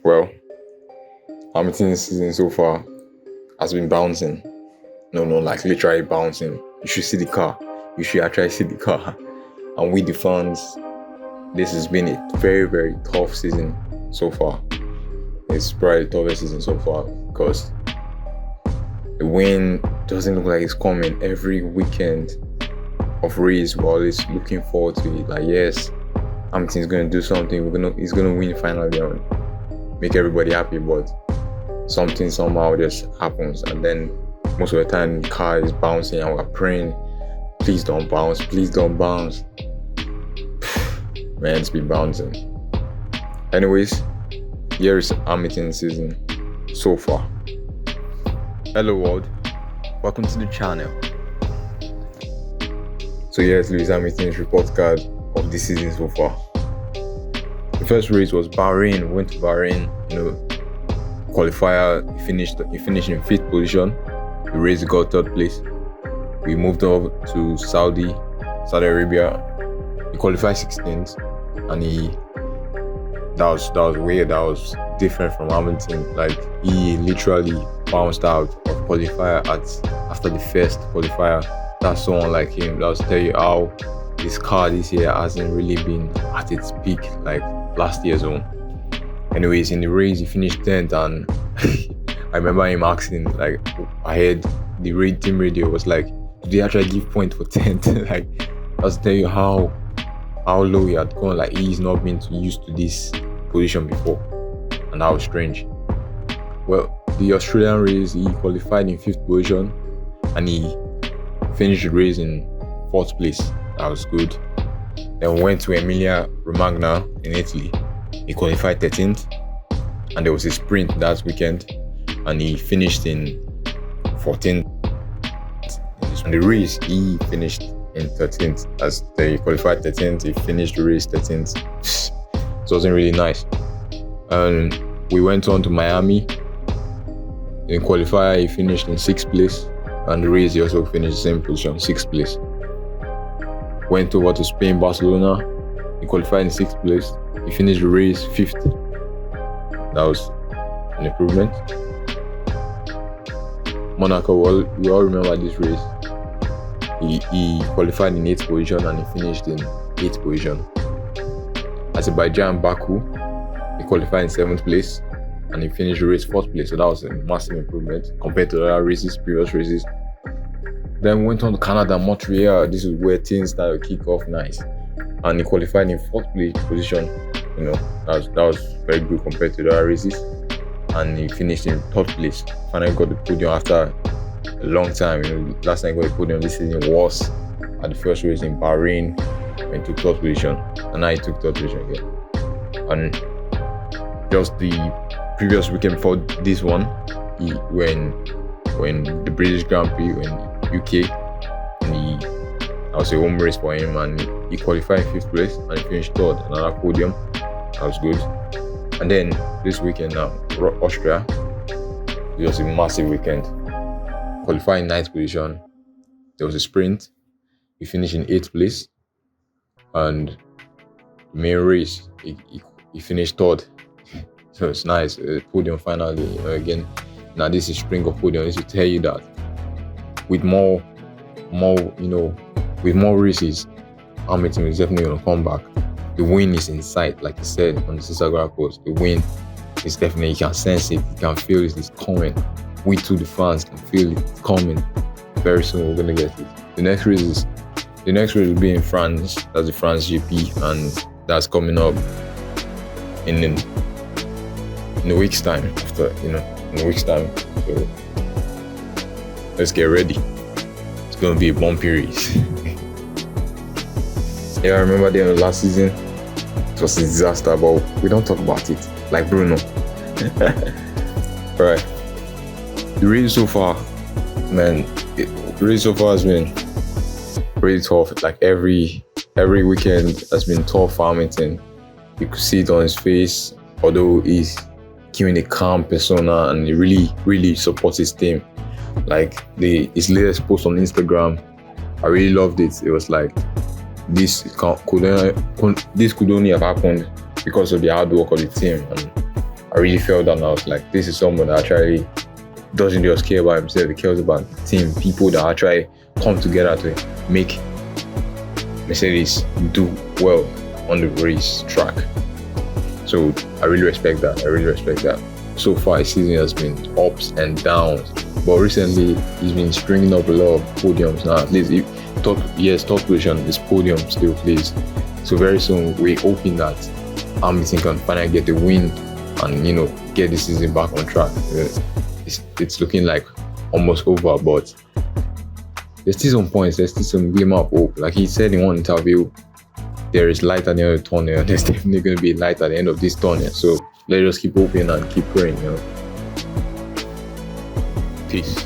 Well, Hamilton's season so far has been bouncing. No, like literally bouncing. You should see the car. You should actually see the car. And with the fans, this has been a very, very tough season so far. It's probably the toughest season so far because the win doesn't look like it's coming. Every weekend of race, we're always looking forward to it. Like, yes, Hamilton's going to do something. He's going to win finally and make everybody happy. But something somehow just happens, and then most of the time the car is bouncing and we're praying, please don't bounce. Man, it's been bouncing. Anyways, here is Hamilton's season so far. Hello world, welcome to the channel. So here's Lewis Hamilton's report card of this season so far. The first race was Bahrain. We went to Bahrain, qualifier. He finished in 5th position. The race got 3rd place. We moved up to Saudi Arabia. He qualified 16th, and that was weird. That was different from Hamilton. Like, he literally bounced out of qualifier after the first qualifier. That's so unlike him. That will tell you how his car this year hasn't really been at its peak like last year's one. Anyways, in the race he finished 10th, and I remember him asking, like, I heard the team radio was like, did they actually give point for 10th? Like, that's to tell you how low he had gone. Like, he's not been used to this position before, and that was strange. Well, the Australian race, he qualified in 5th position and he finished the race in 4th place. That was good. Then we went to Emilia Romagna in Italy. He qualified 13th, and there was a sprint that weekend, and he finished in 14th. In the race, he finished in 13th. As they qualified 13th, he finished the race 13th. It wasn't really nice. And we went on to Miami. In qualifier, he finished in 6th place, and the race he also finished the same position, 6th place. Went over to Spain, Barcelona. He qualified in 6th place. He finished the race 5th. That was an improvement. Monaco, we all remember this race. He qualified in 8th position and he finished in 8th position. Azerbaijan, Baku, he qualified in 7th place and he finished the race 4th place. So that was a massive improvement compared to the other previous races. Then we went on to Canada, Montreal. This is where things started to kick off nice. And he qualified in 4th place position. That was very good compared to the other races. And he finished in 3rd place. Finally got the podium after a long time. Last time he got the podium this season was at the first race in Bahrain. Went to 3rd position. And now he took 3rd position again. And just the previous weekend before this one, when the British Grand Prix, when UK, and that was a home race for him, and he qualified in 5th place and he finished 3rd, another podium. That was good. And then this weekend now, Austria, it was a massive weekend. Qualifying 9th position, there was a sprint. He finished in 8th place, and the main race he finished 3rd. So it's nice, podium finally again. Now this is string of podium. This will tell you that with more races, Hamilton is definitely gonna come back. The win is in sight, like he said on the Instagram post. The win is definitely, you can sense it, you can feel it, it's coming. We too, the fans, can feel it, it's coming. Very soon we're gonna get it. The next race will be in France. That's the France GP, and that's coming up in a week's time. In a week's time. So let's get ready. It's gonna be a bumpy race. Yeah, I remember the end of last season. It was a disaster, but we don't talk about it. Like Bruno. Alright. The race so far, man, has been pretty tough. Like every weekend has been tough for Hamilton. You could see it on his face, although he's keeping a calm persona and he really, really supports his team. Like his latest post on Instagram, I really loved it. It was like, this could only have happened because of the hard work of the team, and I really felt that, and I was like, this is someone that actually doesn't just care about himself, he cares about the team, people that actually come together to make Mercedes do well on the race track. So I really respect that. So far his season has been ups and downs, but recently he's been stringing up a lot of podiums now. At least top position is podium still, please. So very soon we're hoping that Hamilton can finally get the win and get the season back on track. It's looking like almost over, but there's still some points, there's still some glimmer of hope. Like he said in one interview, there is light at the end of the tunnel, and there's definitely going to be light at the end of this tunnel. So let's just keep hoping and keep praying. Peace.